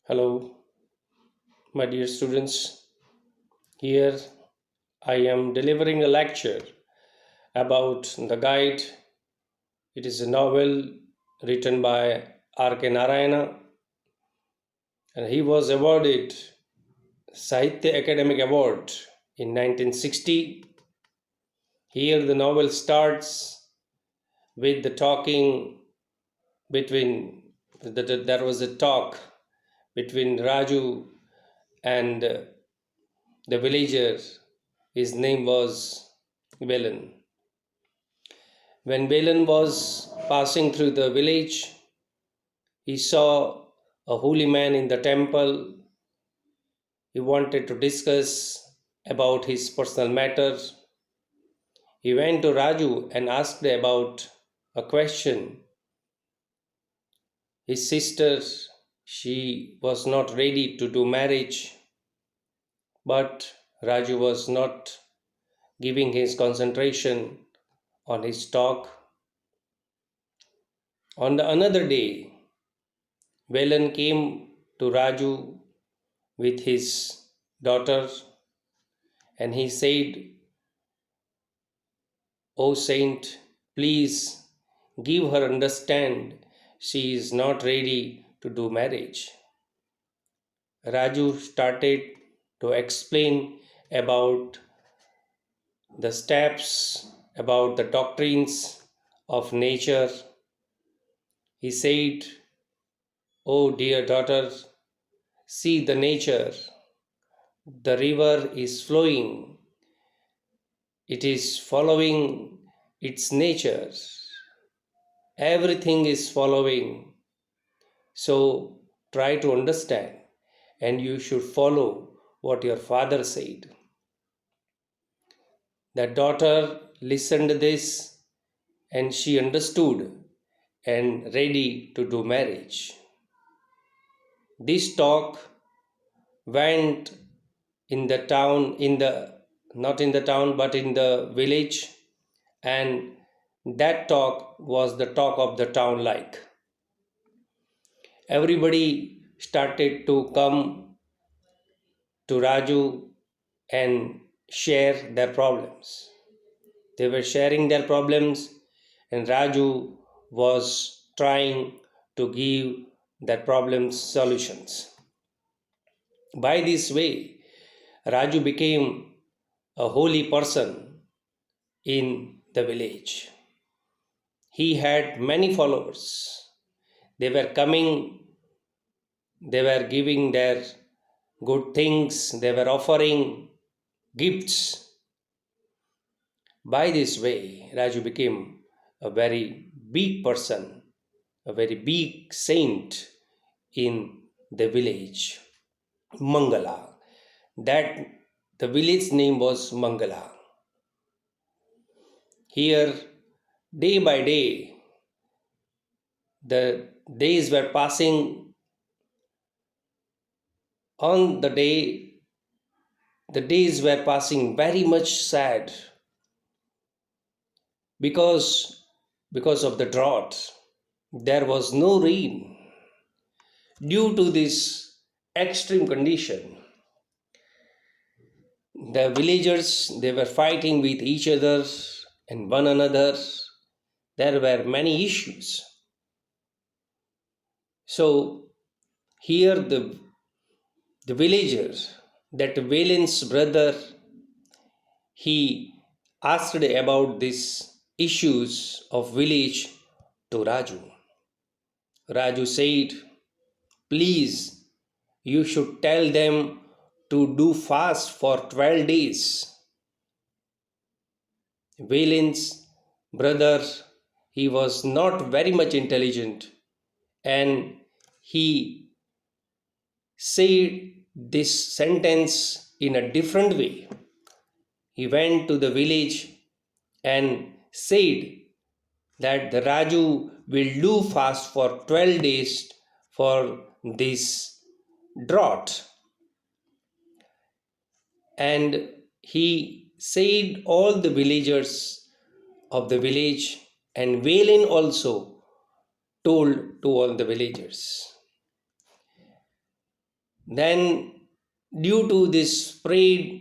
Hello, my dear students. Here I am delivering a lecture about The Guide. It is a novel written by R.K. Narayana, and he was awarded Sahitya Academic Award in 1960. Here the novel starts with the talking between there was a talk between Raju and the villager. His name was Velan. When Balaam was passing through the village, he saw a holy man in the temple. He wanted to discuss about his personal matter. He went to Raju and asked about a question. His sister, she was not ready to do marriage, but Raju was not giving his concentration on his talk. On the another day, Velan came to Raju with his daughter, and he said, O saint, please give her understand she is not ready to do marriage. Raju started to explain about the steps, about the doctrines of nature. He said, O dear daughter, see the nature. The river is flowing, it is following its nature. Everything is following. So try to understand, and you should follow what your father said. The daughter listened to this and she understood and ready to do marriage. This talk went in the town, in the not in the town but in the village, and that talk was the talk of the town. Like everybody started to come to Raju and share their problems. They were sharing their problems, and Raju was trying to give their problems solutions. By this way, Raju became a holy person in the village. He had many followers. They were coming, they were giving their good things, they were offering gifts. By this way, Raju became a very big person, a very big saint in the village, Mangala. That the village name was Mangala. Here, day by day, the days were passing. On the days were passing very much sad because of the drought. There was no rain. Due to this extreme condition, the villagers, they were fighting with each other and one another. There were many issues. So here the villager, that Valen's brother, he asked about these issues of village to Raju. Raju said, please, you should tell them to do fast for 12 days. Valen's brother, he was not very much intelligent, and he said this sentence in a different way. He went to the village and said that the Raju will do fast for 12 days for this drought. And he said all the villagers of the village, and Valen also told to all the villagers. Then, due to this spread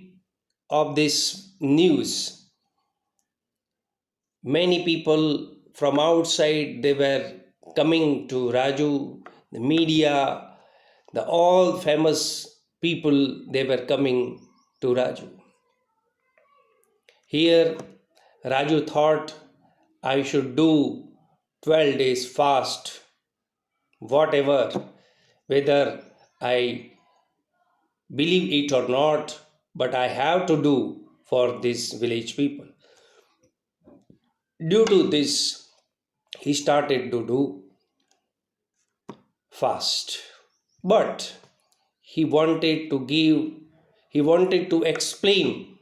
of this news, many people from outside they were coming to Raju, the media, the all famous people they were coming to Raju. Here Raju thought I should do 12 days fast, whatever, whether I believe it or not, but I have to do for these village people. Due to this, he started to do fast. But he wanted to give, he wanted to explain,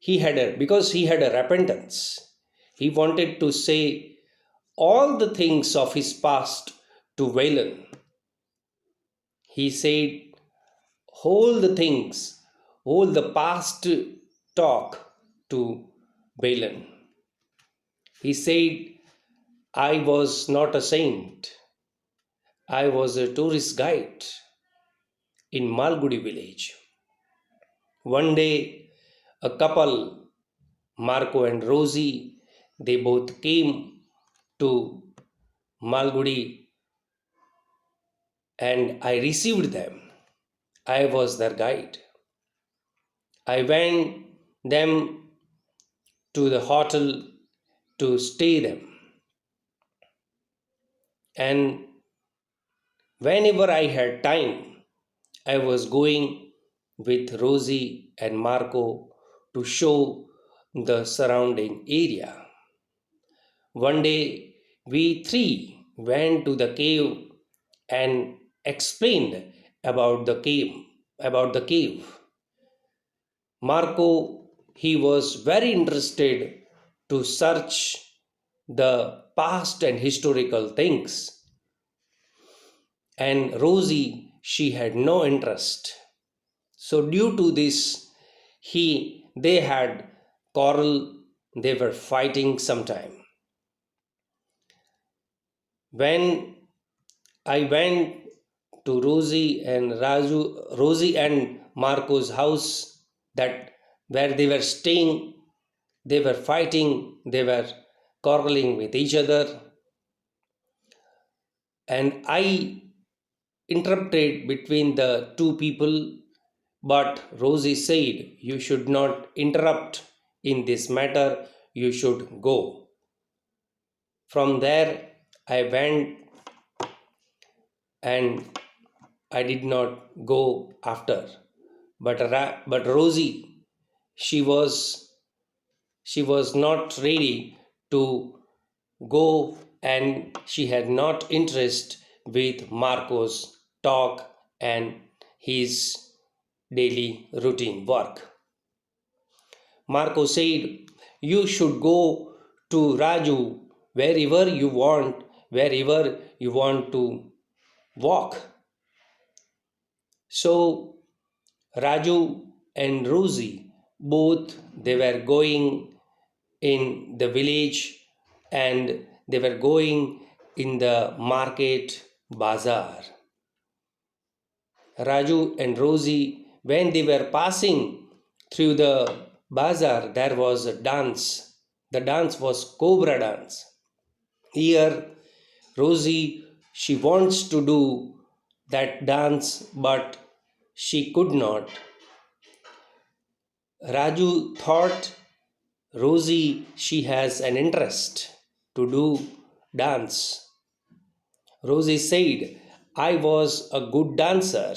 because he had a repentance. He wanted to say all the things of his past to Valen. He said all the things, all the past talk to Valen. He said, I was not a saint. I was a tourist guide in Malgudi village. One day, a couple, Marco and Rosie, they both came to Malgudi and I received them. I was their guide. I went them to the hotel to stay them. And whenever I had time, I was going with Rosie and Marco to show the surrounding area. One day, we three went to the cave and explained about the cave. Marco, he was very interested to search the past and historical things. And Rosie, she had no interest. So due to this, they had quarrel, they were fighting sometime. When I went to Rosie and Marco's house, that where they were staying, they were fighting, they were quarreling with each other. And I interrupted between the two people, but Rosie said, you should not interrupt in this matter, you should go. From there, I went and I did not go after. But Rosie, she was not ready to go, and she had not interest with Marco's talk and his daily routine work. Marco said, you should go to Raju wherever you want to walk. So Raju and Rosie both they were going in the village and they were going in the market bazaar. Raju and Rosie, when they were passing through the bazaar, there was a dance. The dance was Cobra dance. Here, Rosie, she wants to do that dance, but she could not. Raju thought Rosie, she has an interest to do dance. Rosie said, I was a good dancer.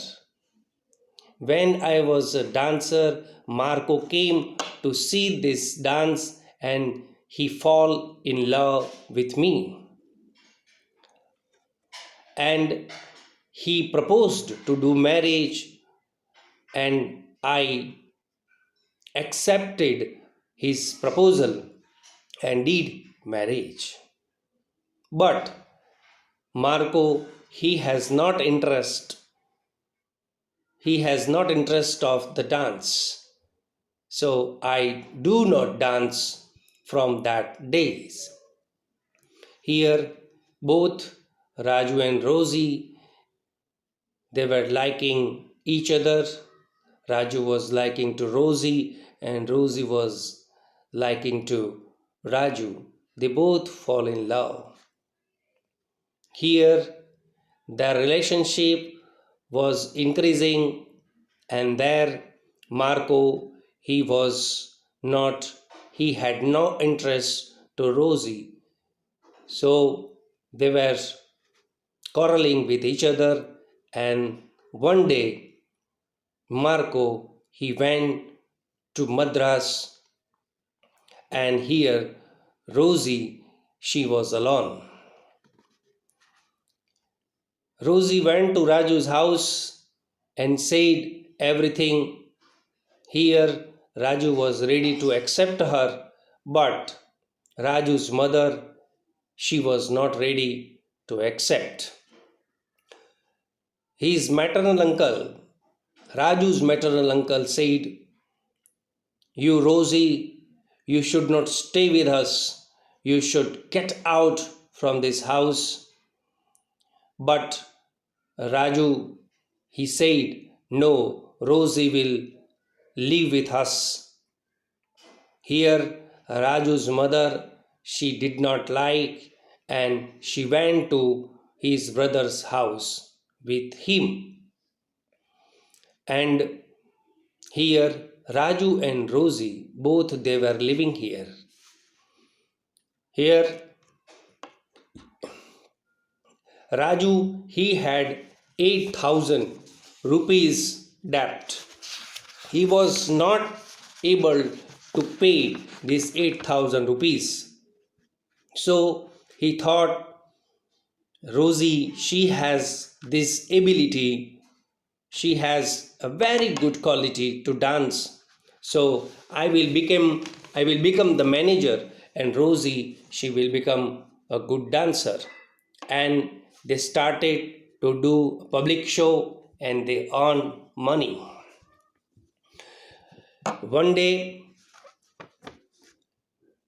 When I was a dancer, Marco came to see this dance and he fell in love with me. And he proposed to do marriage and I accepted his proposal and did marriage. But Marco, he has not interest of the dance. So I do not dance from that days. Here both Raju and Rosie, they were liking each other. Raju was liking to Rosie, and Rosie was liking to Raju. They both fall in love. Here, their relationship was increasing, and there, Marco, he had no interest to Rosie. So they were quarreling with each other, and one day, Marco, he went to Madras, and here Rosie, she was alone. Rosie went to Raju's house and said everything. Here Raju was ready to accept her, but Raju's mother, she was not ready to accept. His maternal uncle, Raju's maternal uncle said, "You, Rosie, you should not stay with us. You should get out from this house." But Raju, he said, "No, Rosie will live with us." Here, Raju's mother, she did not like, and she went to his brother's house with him. And here, Raju and Rosie, both they were living here. Here, Raju, he had 8,000 rupees debt. He was not able to pay this 8,000 rupees. So he thought, Rosie, she has this ability, she has a very good quality to dance. So I will become the manager, and Rosie, she will become a good dancer. And they started to do a public show, and they earn money. One day,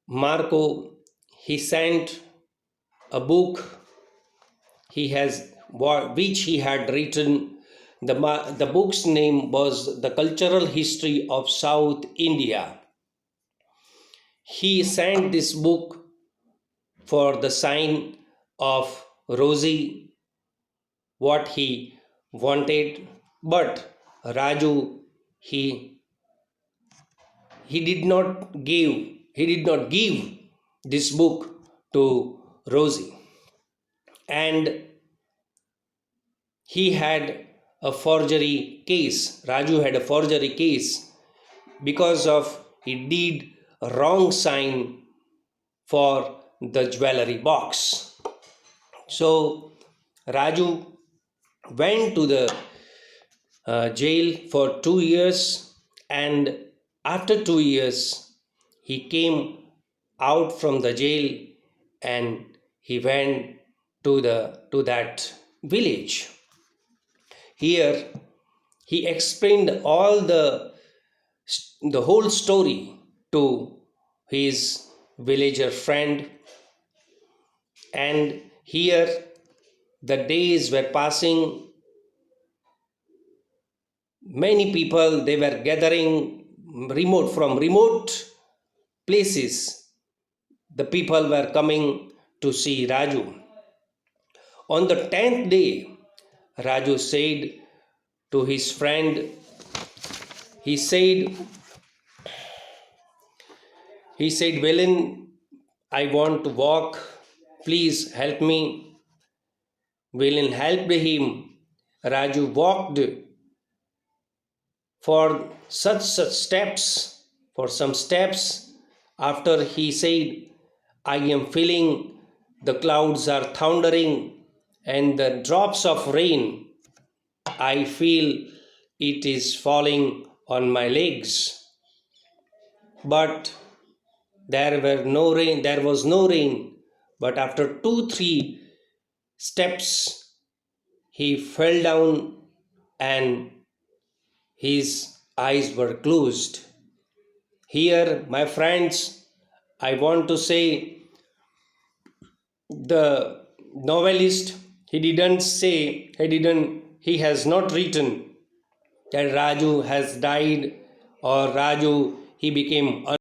Marco, he sent a book which he had written. The book's name was The Cultural History of South India. He sent this book for the sign of Rosie, what he wanted, but Raju, he he did not give this book to Rosie. And he had a forgery case. Raju had a forgery case because of he did a wrong sign for the jewelry box. So Raju went to the jail for 2 years, and after 2 years he came out from the jail, and he went to that village. Here he explained all the whole story to his villager friend, and here the days were passing. Many people, they were gathering from remote places. The people were coming to see Raju. On the 10th day, Raju said to his friend, he said, Villain, I want to walk. Please help me. Villain helped him. Raju walked for some steps. After he said, I am feeling the clouds are thundering and the drops of rain, I feel it is falling on my legs. But there was no rain. But after 2-3 steps, he fell down and his eyes were closed. Here, my friends, I want to say the novelist, he has not written that Raju has died or Raju he became